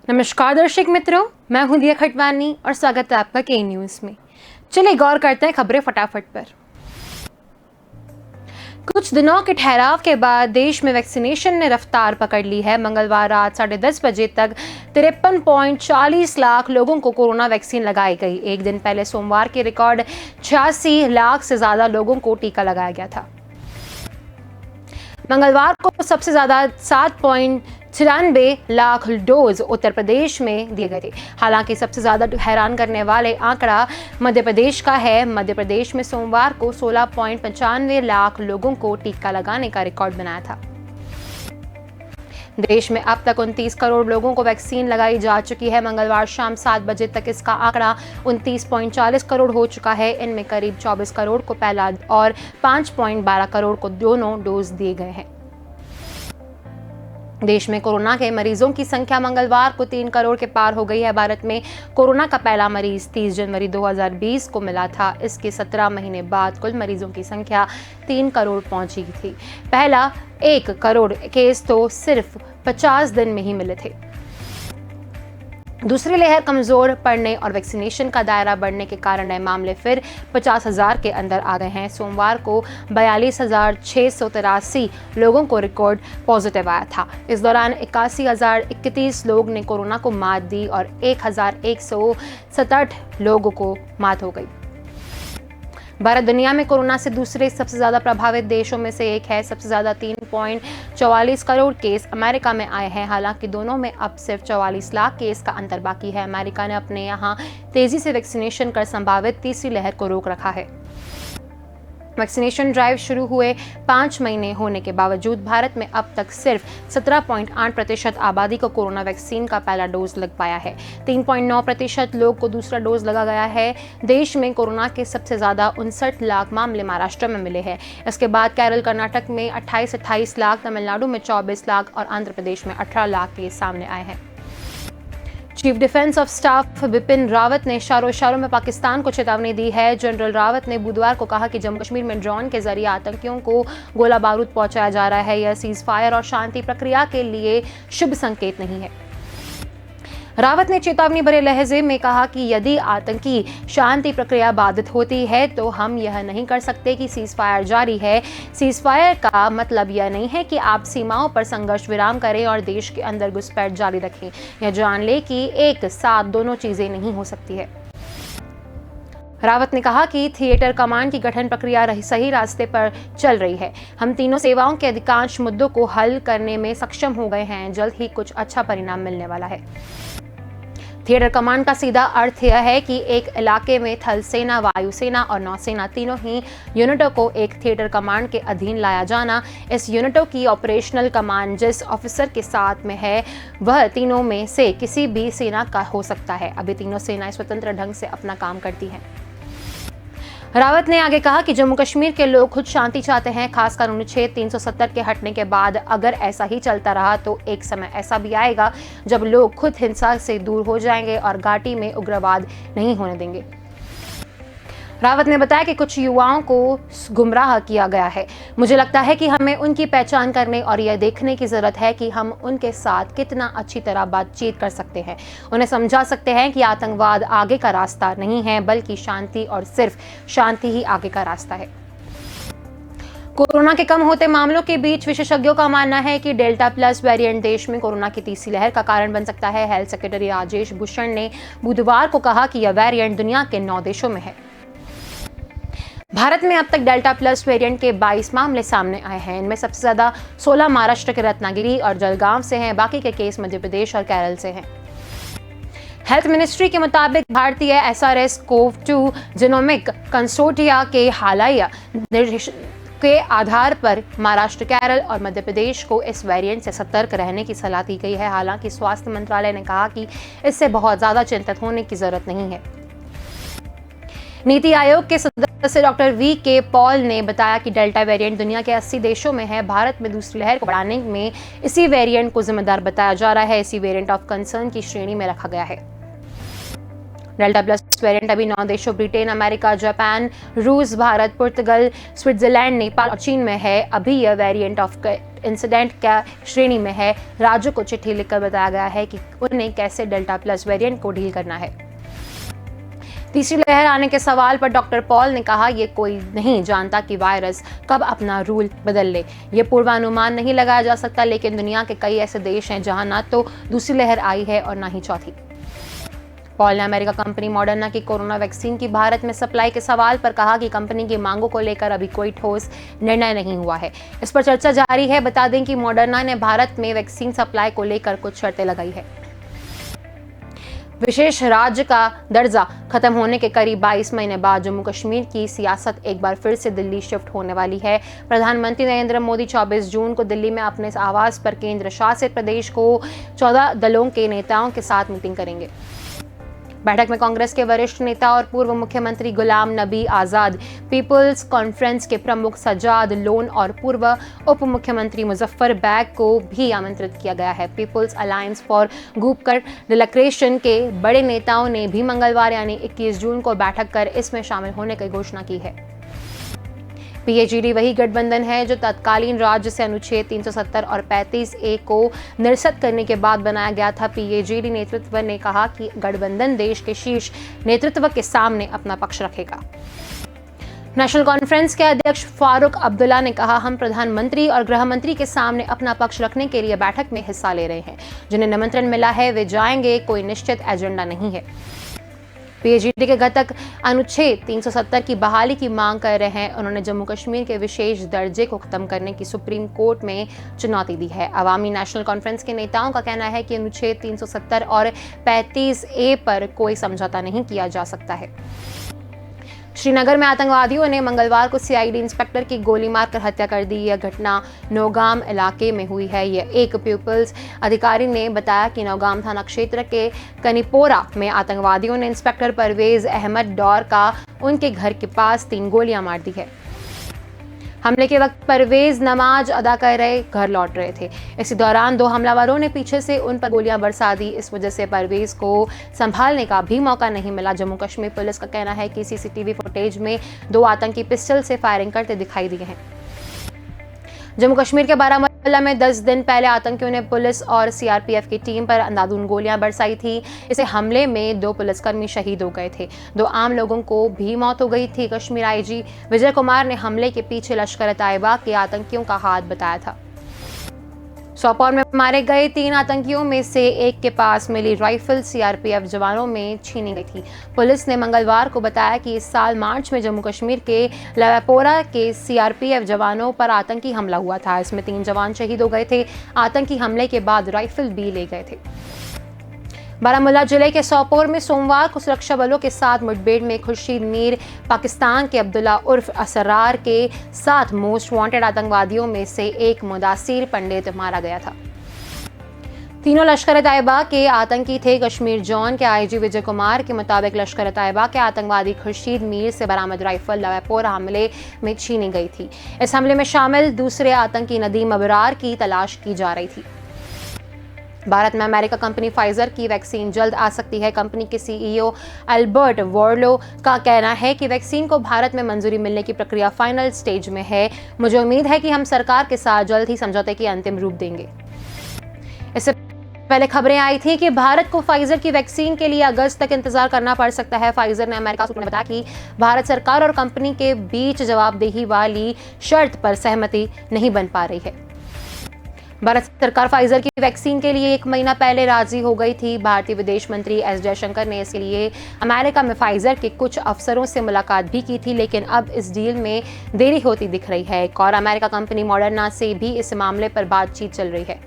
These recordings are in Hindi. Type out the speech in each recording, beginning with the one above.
नमस्कार दर्शक मित्रों, मैं हूं दिया खटवानी और स्वागत है आपका के न्यूज में। चलिए गौर करते हैं खबरें फटाफट पर। कुछ दिनों के ठहराव के बाद देश में वैक्सीनेशन ने रफ्तार पकड़ ली है। मंगलवार रात 10:30 बजे तक 53.40 लाख लोगों को कोरोना वैक्सीन लगाई गई। एक दिन पहले सोमवार के रिकॉर्ड 86 लाख से ज्यादा लोगों को टीका लगाया गया था। मंगलवार को सबसे ज्यादा 7.94 लाख डोज उत्तर प्रदेश में दिए गए थे। हालांकि सबसे ज्यादा हैरान करने वाले आंकड़ा मध्य प्रदेश का है। मध्य प्रदेश में सोमवार को 16.95 लाख लोगों को टीका लगाने का रिकॉर्ड बनाया था। देश में अब तक 29 करोड़ लोगों को वैक्सीन लगाई जा चुकी है। मंगलवार शाम 7 बजे तक इसका आंकड़ा 29.40 करोड़ हो चुका है। इनमें करीब 24 करोड़ को पहला और 5.12 करोड़ को दोनों डोज दिए गए हैं। देश में कोरोना के मरीजों की संख्या मंगलवार को 3 करोड़ के पार हो गई है। भारत में कोरोना का पहला मरीज 30 जनवरी 2020 को मिला था। इसके 17 महीने बाद कुल मरीजों की संख्या 3 करोड़ पहुंची थी। पहला 1 करोड़ केस तो सिर्फ 50 दिन में ही मिले थे। दूसरी लहर कमजोर पड़ने और वैक्सीनेशन का दायरा बढ़ने के कारण नए मामले फिर 50,000 के अंदर आ गए हैं। सोमवार को 42,683 लोगों को रिकॉर्ड पॉजिटिव आया था। इस दौरान 81,031 लोग ने कोरोना को मात दी और 1,167 लोगों को मात हो गई। भारत दुनिया में कोरोना से दूसरे सबसे ज्यादा प्रभावित देशों में से एक है। सबसे ज्यादा 3.44 करोड़ केस अमेरिका में आए हैं। हालांकि दोनों में अब सिर्फ 44 लाख केस का अंतर बाकी है। अमेरिका ने अपने यहाँ तेजी से वैक्सीनेशन कर संभावित तीसरी लहर को रोक रखा है। वैक्सीनेशन ड्राइव शुरू हुए 5 महीने होने के बावजूद भारत में अब तक सिर्फ 17.8% आबादी को कोरोना वैक्सीन का पहला डोज लग पाया है। 3.9% लोग को दूसरा डोज लगा गया है। देश में कोरोना के सबसे ज्यादा 59 लाख मामले महाराष्ट्र में मिले हैं। इसके बाद केरल, कर्नाटक में 28 लाख, तमिलनाडु में 24 लाख और आंध्र प्रदेश में 18 लाख केस सामने आए हैं। Chief defence of staff Bipin Rawat ने इशारों में पाकिस्तान को चेतावनी दी है। जनरल रावत ने बुधवार को कहा कि जम्मू कश्मीर में ड्रोन के जरिए आतंकियों को गोला बारूद पहुंचाया जा रहा है। यह सीज फायर और शांति प्रक्रिया के लिए शुभ संकेत नहीं है। रावत ने चेतावनी भरे लहजे में कहा कि यदि आतंकी शांति प्रक्रिया बाधित होती है तो हम यह नहीं कर सकते कि सीज फायर जारी है। सीज फायर का मतलब यह नहीं है कि आप सीमाओं पर संघर्ष विराम करें और देश के अंदर घुसपैठ जारी रखें। यह जान ले कि एक साथ दोनों चीजें नहीं हो सकती है। रावत ने कहा कि थिएटर कमांड की गठन प्रक्रिया सही रास्ते पर चल रही है। हम तीनों सेवाओं के अधिकांश मुद्दों को हल करने में सक्षम हो गए हैं। जल्द ही कुछ अच्छा परिणाम मिलने वाला है। थिएटर कमांड का सीधा अर्थ यह है कि एक इलाके में थल सेना, वायुसेना और नौसेना तीनों ही यूनिटों को एक थिएटर कमांड के अधीन लाया जाना। इस यूनिटों की ऑपरेशनल कमांड जिस ऑफिसर के साथ में है वह तीनों में से किसी भी सेना का हो सकता है। अभी तीनों सेनाएं स्वतंत्र ढंग से अपना काम करती हैं। रावत ने आगे कहा कि जम्मू कश्मीर के लोग खुद शांति चाहते हैं, खासकर अनुच्छेद 370 के हटने के बाद। अगर ऐसा ही चलता रहा तो एक समय ऐसा भी आएगा जब लोग खुद हिंसा से दूर हो जाएंगे और घाटी में उग्रवाद नहीं होने देंगे। रावत ने बताया कि कुछ युवाओं को गुमराह किया गया है। मुझे लगता है कि हमें उनकी पहचान करने और यह देखने की जरूरत है कि हम उनके साथ कितना अच्छी तरह बातचीत कर सकते हैं। उन्हें समझा सकते हैं कि आतंकवाद आगे का रास्ता नहीं है, बल्कि शांति और सिर्फ शांति ही आगे का रास्ता है। कोरोना के कम होते मामलों के बीच विशेषज्ञों का मानना है कि डेल्टा प्लस वेरिएंट देश में कोरोना की तीसरी लहर का कारण बन सकता है। हेल्थ सेक्रेटरी राजेश भूषण ने बुधवार को कहा कि यह वेरिएंट दुनिया के 9 देशों में है। भारत में अब तक डेल्टा प्लस वेरिएंट के 22 मामले सामने आए हैं। इनमें सबसे ज्यादा 16 महाराष्ट्र के रत्नागिरी और जलगांव से हैं। बाकी के केस मध्य प्रदेश और केरल से हैं। हेल्थ मिनिस्ट्री के मुताबिक भारतीय SARS-CoV-2 जीनोमिक कंसोर्टिया के हालिया निर्देश के आधार पर महाराष्ट्र, केरल और मध्य प्रदेश को इस वेरिएंट से सतर्क रहने की सलाह दी गई है। हालांकि स्वास्थ्य मंत्रालय ने कहा कि इससे बहुत ज्यादा चिंतित होने की जरूरत नहीं है। नीति आयोग के सदस्य डॉक्टर VK पॉल ने बताया कि डेल्टा वेरिएंट दुनिया के 80 देशों में है। भारत में दूसरी लहर को बढ़ाने में इसी वेरिएंट को जिम्मेदार बताया जा रहा है। इसी वेरिएंट ऑफ कंसर्न की श्रेणी में रखा गया है। डेल्टा प्लस वेरिएंट अभी 9 देशों ब्रिटेन, अमेरिका, जापान, रूस, भारत, पुर्तगाल, स्विट्जरलैंड, नेपाल और चीन में है। अभी यह वेरिएंट ऑफ इंसिडेंट क्या श्रेणी में है। राज्यों को चिट्ठी लिखकर बताया गया है कि उन्हें कैसे डेल्टा प्लस वेरिएंट को डील करना है। तीसरी लहर आने के सवाल पर डॉक्टर पॉल ने कहा, ये कोई नहीं जानता कि वायरस कब अपना रूल बदल ले। ये पूर्वानुमान नहीं लगाया जा सकता, लेकिन दुनिया के कई ऐसे देश हैं जहां ना तो दूसरी लहर आई है और ना ही चौथी। पॉल ने अमेरिका कंपनी मॉडर्ना की कोरोना वैक्सीन की भारत में सप्लाई के सवाल पर कहा कि कंपनी की मांगों को लेकर अभी कोई ठोस निर्णय नहीं हुआ है। इस पर चर्चा जारी है। बता दें कि मॉडर्ना ने भारत में वैक्सीन सप्लाई को लेकर कुछ शर्तें लगाई है। विशेष राज्य का दर्जा खत्म होने के करीब 22 महीने बाद जम्मू कश्मीर की सियासत एक बार फिर से दिल्ली शिफ्ट होने वाली है। प्रधानमंत्री नरेंद्र मोदी 24 जून को दिल्ली में अपने आवास पर केंद्र शासित प्रदेश को 14 दलों के नेताओं के साथ मीटिंग करेंगे। बैठक में कांग्रेस के वरिष्ठ नेता और पूर्व मुख्यमंत्री गुलाम नबी आजाद, पीपल्स कॉन्फ्रेंस के प्रमुख सज्जाद लोन और पूर्व उप मुख्यमंत्री मुजफ्फर बैग को भी आमंत्रित किया गया है। पीपल्स अलायंस फॉर गुपकर डिलक्रेशन के बड़े नेताओं ने भी मंगलवार यानी 21 जून को बैठक कर इसमें शामिल होने की घोषणा की है। पीएचडी वही गठबंधन है जो तत्कालीन राज्य से अनुच्छेद 370 और 35A को निरस्त करने के बाद बनाया गया था। पीएचडी नेतृत्व ने कहा कि गठबंधन देश के शीर्ष नेतृत्व के सामने अपना पक्ष रखेगा। नेशनल कॉन्फ्रेंस के अध्यक्ष फारूक अब्दुल्ला ने कहा, हम प्रधानमंत्री और गृह मंत्री के सामने अपना पक्ष रखने के लिए बैठक में हिस्सा ले रहे हैं। जिन्हें निमंत्रण मिला है वे जाएंगे, कोई निश्चित एजेंडा नहीं है। पीएचडी के घटक अनुच्छेद 370 की बहाली की मांग कर रहे हैं। उन्होंने जम्मू कश्मीर के विशेष दर्जे को खत्म करने की सुप्रीम कोर्ट में चुनौती दी है। अवामी नेशनल कॉन्फ्रेंस के नेताओं का कहना है कि अनुच्छेद 370 और 35A पर कोई समझौता नहीं किया जा सकता है। श्रीनगर में आतंकवादियों ने मंगलवार को सीआईडी इंस्पेक्टर की गोली मारकर हत्या कर दी। यह घटना नौगाम इलाके में हुई है। यह एक पीपल्स अधिकारी ने बताया कि नौगाम थाना क्षेत्र के कनीपोरा में आतंकवादियों ने इंस्पेक्टर परवेज अहमद डौर का उनके घर के पास 3 गोलियां मार दी है। हमले के वक्त परवेज नमाज अदा कर रहे घर लौट रहे थे। इसी दौरान 2 हमलावरों ने पीछे से उन पर गोलियां बरसा दी। इस वजह से परवेज को संभालने का भी मौका नहीं मिला। जम्मू कश्मीर पुलिस का कहना है कि सीसीटीवी फुटेज में 2 आतंकी पिस्टल से फायरिंग करते दिखाई दिए हैं। जम्मू कश्मीर के बारामूला में 10 दिन पहले आतंकियों ने पुलिस और सीआरपीएफ की टीम पर अंधाधुंध गोलियां बरसाई थी। इस हमले में 2 पुलिसकर्मी शहीद हो गए थे। 2 आम लोगों को भी मौत हो गई थी। कश्मीर आईजी विजय कुमार ने हमले के पीछे लश्कर-ए-तैयबा के आतंकियों का हाथ बताया था। सोपोर में मारे गए 3 आतंकियों में से एक के पास मिली राइफल सीआरपीएफ जवानों में छीनी गई थी। पुलिस ने मंगलवार को बताया कि इस साल मार्च में जम्मू कश्मीर के लवापोरा के सीआरपीएफ जवानों पर आतंकी हमला हुआ था। इसमें 3 जवान शहीद हो गए थे। आतंकी हमले के बाद राइफल भी ले गए थे। बारामूला जिले के सोपोर में सोमवार को सुरक्षा बलों के साथ मुठभेड़ में खुर्शीद मीर पाकिस्तान के अब्दुल्ला उर्फ असरार के 7 मोस्ट वांटेड आतंकवादियों में से एक मुदासिर पंडित मारा गया था। तीनों लश्कर-ए-तैयबा के आतंकी थे। कश्मीर जोन के आईजी विजय कुमार के मुताबिक लश्कर-ए-तैयबा के आतंकवादी खुर्शीद मीर से बरामद राइफल लवापोरा हमले में छीनी गई थी। इस हमले में शामिल दूसरे आतंकी नदीम अबरार की तलाश की जा रही थी। भारत में अमेरिका कंपनी फाइजर की वैक्सीन जल्द आ सकती है। कंपनी के सीईओ अल्बर्ट वॉर्लो का कहना है कि वैक्सीन को भारत में मंजूरी मिलने की प्रक्रिया फाइनल स्टेज में है। मुझे उम्मीद है कि हम सरकार के साथ जल्द ही समझौते की अंतिम रूप देंगे। इससे पहले खबरें आई थी कि भारत को फाइजर की वैक्सीन के लिए अगस्त तक इंतजार करना पड़ सकता है। फाइजर ने अमेरिका सूत्रों ने बताया कि भारत सरकार और कंपनी के बीच जवाबदेही वाली शर्त पर सहमति नहीं बन पा रही है। भारत सरकार फाइजर की वैक्सीन के लिए 1 महीना पहले राजी हो गई थी। भारतीय विदेश मंत्री एस जयशंकर ने इसके लिए अमेरिका में फाइजर के कुछ अफसरों से मुलाकात भी की थी, लेकिन अब इस डील में देरी होती दिख रही है। एक और अमेरिका कंपनी मॉडर्ना से भी इस मामले पर बातचीत चल रही है।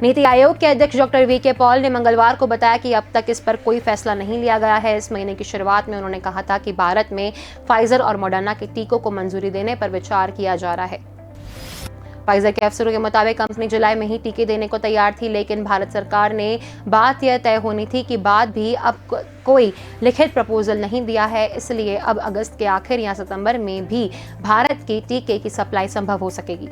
नीति आयोग के अध्यक्ष डॉक्टर वीके पॉल ने मंगलवार को बताया कि अब तक इस पर कोई फैसला नहीं लिया गया है। इस महीने की शुरुआत में उन्होंने कहा था कि भारत में फाइजर और मॉडर्ना के टीकों को मंजूरी देने पर विचार किया जा रहा है। फाइजर के अफसरों के मुताबिक कंपनी जुलाई में ही टीके देने को तैयार थी, लेकिन भारत सरकार ने बात यह तय होनी थी कि बाद भी अब कोई लिखित प्रपोजल नहीं दिया है। इसलिए अब अगस्त के आखिर या सितंबर में भी भारत के टीके की सप्लाई संभव हो सकेगी।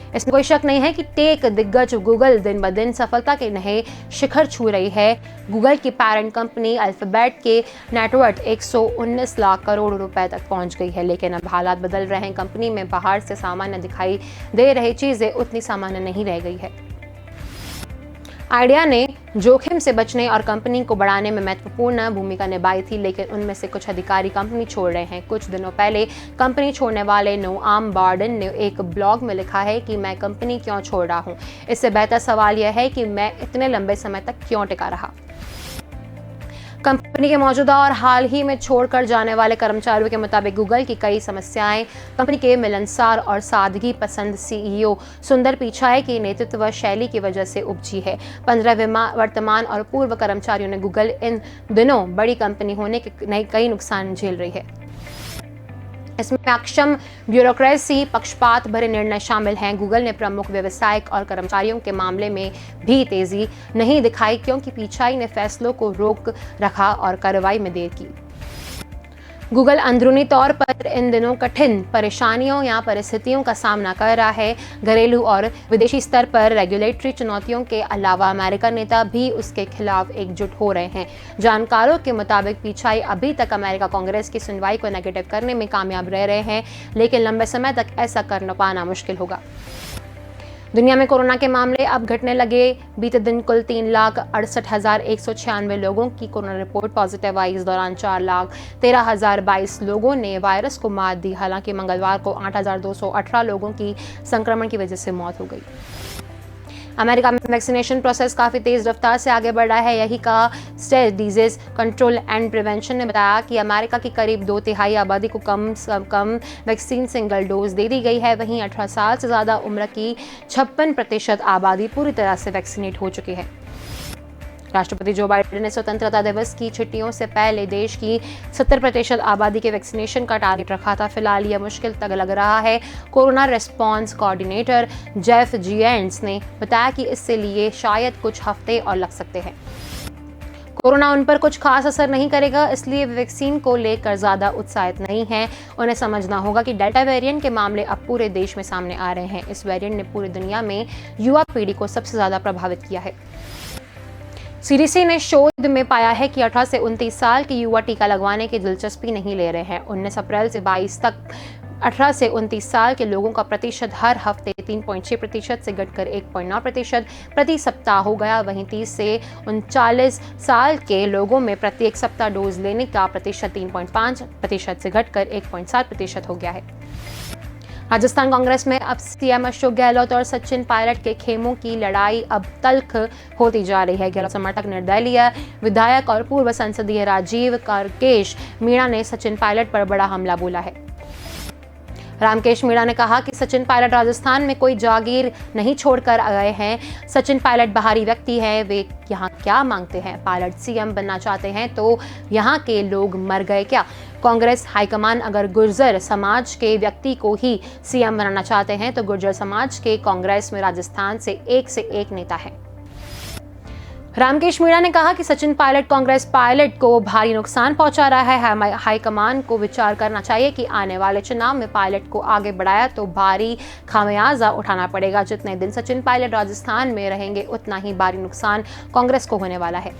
इसमें कोई शक नहीं है कि टेक दिग्गज गूगल दिन ब दिन सफलता के नए शिखर छू रही है। गूगल की पैरेंट कंपनी अल्फाबेट के नेटवर्थ 119 लाख करोड़ रुपए तक पहुंच गई है, लेकिन अब हालात बदल रहे हैं। कंपनी में बाहर से सामान्य दिखाई दे रही चीजें उतनी सामान्य नहीं रह गई है। आइडिया ने जोखिम से बचने और कंपनी को बढ़ाने में महत्वपूर्ण भूमिका निभाई थी, लेकिन उनमें से कुछ अधिकारी कंपनी छोड़ रहे हैं। कुछ दिनों पहले कंपनी छोड़ने वाले नोआम बार्डन ने एक ब्लॉग में लिखा है कि मैं कंपनी क्यों छोड़ रहा हूं। इससे बेहतर सवाल यह है कि मैं इतने लंबे समय तक क्यों टिका रहा। कंपनी के मौजूदा और हाल ही में छोड़कर जाने वाले कर्मचारियों के मुताबिक गूगल की कई समस्याएं कंपनी के मिलनसार और सादगी पसंद सीईओ सुंदर पिचाई की नेतृत्व शैली की वजह से उपजी है। 15 वर्तमान और पूर्व कर्मचारियों ने गूगल इन दिनों बड़ी कंपनी होने के कई नुकसान झेल रही है। इसमें अक्षम ब्यूरोक्रेसी, पक्षपात भरे निर्णय शामिल हैं। गूगल ने प्रमुख व्यवसायिक और कर्मचारियों के मामले में भी तेजी नहीं दिखाई, क्योंकि पिचाई ने फैसलों को रोक रखा और कार्रवाई में देर की। गूगल अंदरूनी तौर पर इन दिनों कठिन परेशानियों या परिस्थितियों का सामना कर रहा है। घरेलू और विदेशी स्तर पर रेगुलेटरी चुनौतियों के अलावा अमेरिकन नेता भी उसके खिलाफ एकजुट हो रहे हैं। जानकारों के मुताबिक पिचाई अभी तक अमेरिका कांग्रेस की सुनवाई को नेगेटिव करने में कामयाब रह रहे हैं, लेकिन लंबे समय तक ऐसा कर पाना मुश्किल होगा। दुनिया में कोरोना के मामले अब घटने लगे। बीते दिन कुल 3,68,196 लोगों की कोरोना रिपोर्ट पॉजिटिव आई। इस दौरान 4,13,022 लोगों ने वायरस को मात दी। हालांकि मंगलवार को 8,218 लोगों की संक्रमण की वजह से मौत हो गई। अमेरिका में वैक्सीनेशन प्रोसेस काफ़ी तेज़ रफ्तार से आगे बढ़ रहा है। यही कहा state disease control and prevention ने बताया कि अमेरिका की करीब 2/3 आबादी को कम से कम वैक्सीन सिंगल डोज दे दी गई है। वहीं 18 साल से ज़्यादा उम्र की 56% आबादी पूरी तरह से वैक्सीनेट हो चुकी है। राष्ट्रपति जो बाइडेन ने स्वतंत्रता दिवस की छुट्टियों से पहले देश की 70% आबादी के वैक्सीनेशन का टारगेट रखा था। फिलहाल यह मुश्किल तक लग रहा है। कोरोना रिस्पांस कोऑर्डिनेटर जेफ जिएंट्स ने बताया कि इससे लिए शायद कुछ हफ्ते और लग सकते हैं। कोरोना उन पर कुछ खास असर नहीं करेगा, इसलिए वैक्सीन को लेकर ज़्यादा उत्साहित नहीं हैं। उन्हें समझना होगा कि डेल्टा वेरिएंट के मामले अब पूरे देश में सामने आ रहे हैं। इस वेरिएंट ने पूरी दुनिया में युवा पीढ़ी को सबसे ज़्यादा प्रभावित किया है। सीडीसी ने शोध में पाया है कि 18 से 29 साल के युवा टीका लगवाने की दिलचस्पी नहीं ले रहे हैं। 19 अप्रैल से 22 तक 18 से 29 साल के लोगों का प्रतिशत हर हफ्ते 3.6% से घटकर 1.9% प्रति सप्ताह हो गया। वहीं 30 से 39 साल के लोगों में प्रत्येक सप्ताह डोज लेने का प्रतिशत 3.5% से घटकर 1.7% हो गया है। राजस्थान कांग्रेस में अब सीएम अशोक गहलोत और सचिन पायलट के खेमों की लड़ाई अब तल्ख होती जा रही है। गहलोत समर्थक निर्दलीय विधायक और पूर्व संसदीय राजीव रामकेश मीणा ने सचिन पायलट पर बड़ा हमला बोला है। रामकेश मीणा ने कहा कि सचिन पायलट राजस्थान में कोई जागीर नहीं छोड़कर गए हैं। सचिन पायलट बाहरी व्यक्ति हैं, वे यहाँ क्या मांगते हैं? पायलट सीएम बनना चाहते हैं तो यहाँ के लोग मर गए क्या? कांग्रेस हाईकमान अगर गुर्जर समाज के व्यक्ति को ही सीएम बनाना चाहते हैं तो गुर्जर समाज के कांग्रेस में राजस्थान से एक नेता है। रामकेश मीणा ने कहा कि सचिन पायलट कांग्रेस पायलट को भारी नुकसान पहुंचा रहा है। हाईकमान को विचार करना चाहिए कि आने वाले चुनाव में पायलट को आगे बढ़ाया तो भारी खामियाजा उठाना पड़ेगा। जितने दिन सचिन पायलट राजस्थान में रहेंगे उतना ही भारी नुकसान कांग्रेस को होने वाला है।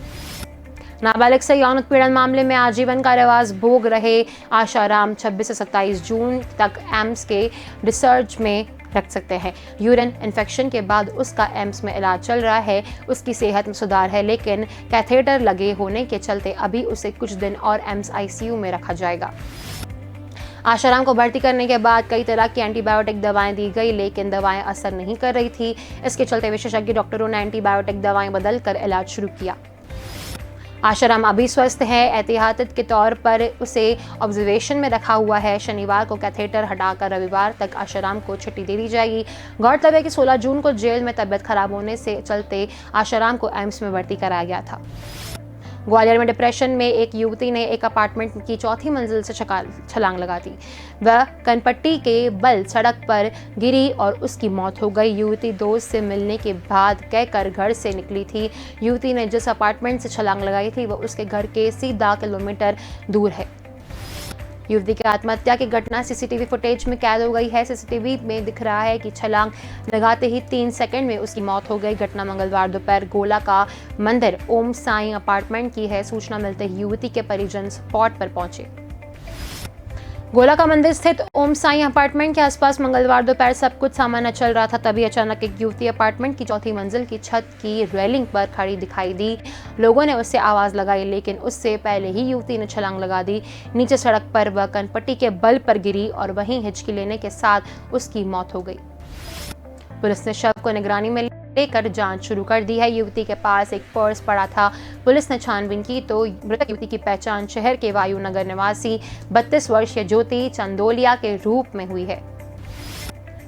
नाबालिग से यौन उत्पीड़न मामले में आजीवन कारावास भोग रहे आशाराम 26 से 27 जून तक एम्स के रिसर्च में रख सकते हैं। यूरिन इन्फेक्शन के बाद उसका एम्स में इलाज चल रहा है। उसकी सेहत में सुधार है, लेकिन कैथेटर लगे होने के चलते अभी उसे कुछ दिन और एम्स आईसीयू में रखा जाएगा। आशाराम को भर्ती करने के बाद कई तरह की एंटीबायोटिक दवाएं दी गई, लेकिन दवाएं असर नहीं कर रही थी। इसके चलते विशेषज्ञ डॉक्टरों ने एंटीबायोटिक दवाएं बदलकर इलाज शुरू किया। आशाराम अभी स्वस्थ है। एहतियात के तौर पर उसे ऑब्जर्वेशन में रखा हुआ है। शनिवार को कैथेटर हटाकर रविवार तक आशाराम को छुट्टी दे दी जाएगी। गौरतलब है कि 16 जून को जेल में तबीयत खराब होने से चलते आशाराम को एम्स में भर्ती कराया गया था। ग्वालियर में डिप्रेशन में एक युवती ने एक अपार्टमेंट की 4थी मंजिल से छलांग लगा दी। वह कनपट्टी के बल सड़क पर गिरी और उसकी मौत हो गई। युवती दोस्त से मिलने के बाद कहकर घर से निकली थी। युवती ने जिस अपार्टमेंट से छलांग लगाई थी वह उसके घर के सीधा किलोमीटर दूर है। युवती की आत्महत्या की घटना सीसीटीवी फुटेज में कैद हो गई है। सीसीटीवी में दिख रहा है कि छलांग लगाते ही 3 सेकंड में उसकी मौत हो गई। घटना मंगलवार दोपहर गोला का मंदिर ओम साई अपार्टमेंट की है। सूचना मिलते ही युवती के परिजन स्पॉट पर पहुंचे। गोला का मंदिर स्थित ओम साई अपार्टमेंट के आसपास मंगलवार दोपहर सब कुछ सामान्य चल रहा था, तभी अचानक एक युवती अपार्टमेंट की 4थी मंजिल की छत की रेलिंग पर खड़ी दिखाई दी। लोगों ने उससे आवाज लगाई, लेकिन उससे पहले ही युवती ने छलांग लगा दी। नीचे सड़क पर वह कनपट्टी के बल पर गिरी और वहीं हिचकी लेने के साथ उसकी मौत हो गई। पुलिस ने शव को निगरानी में लेकर जांच शुरू कर दी है। युवती के पास एक पर्स पड़ा था। पुलिस ने छानबीन की तो मृतक युवती की पहचान शहर के वायुनगर निवासी 32 वर्षीय ज्योति चंदोलिया के रूप में हुई है।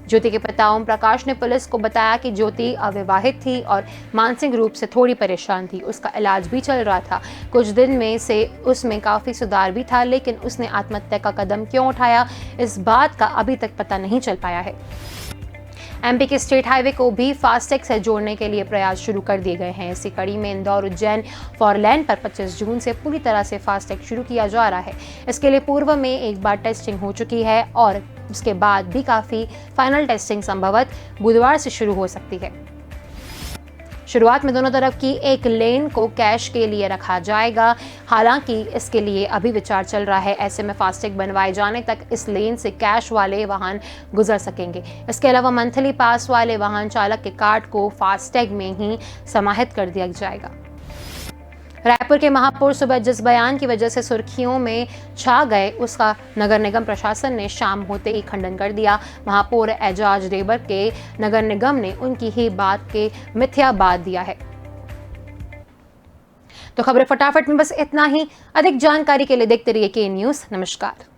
ज्योति के पिता ओम प्रकाश ने पुलिस को बताया कि ज्योति अविवाहित थी और मानसिक रूप से थोड़ी परेशान थी। उसका इलाज भी चल रहा था। कुछ दिन में से उसमें काफी सुधार भी था, लेकिन उसने आत्महत्या का कदम क्यों उठाया, इस बात का अभी तक पता नहीं चल पाया है। एमपी के स्टेट हाईवे को भी फास्टैग से जोड़ने के लिए प्रयास शुरू कर दिए गए हैं। इसी कड़ी में इंदौर उज्जैन 4 लेन पर 25 जून से पूरी तरह से फास्टैग शुरू किया जा रहा है। इसके लिए पूर्व में एक बार टेस्टिंग हो चुकी है और उसके बाद भी काफी फाइनल टेस्टिंग संभवतः बुधवार से शुरू हो सकती है। शुरुआत में दोनों तरफ की एक लेन को कैश के लिए रखा जाएगा। हालांकि इसके लिए अभी विचार चल रहा है। ऐसे में फास्टैग बनवाए जाने तक इस लेन से कैश वाले वाहन गुजर सकेंगे। इसके अलावा मंथली पास वाले वाहन चालक के कार्ड को फास्टैग में ही समाहित कर दिया जाएगा। रायपुर के महापौर सुबह जिस बयान की वजह से सुर्खियों में छा गए, उसका नगर निगम प्रशासन ने शाम होते ही खंडन कर दिया। महापौर एजाज रेबर के नगर निगम ने उनकी ही बात के मिथ्यावाद दिया है। तो खबरें फटाफट में बस इतना ही। अधिक जानकारी के लिए देखते रहिए के न्यूज़। नमस्कार।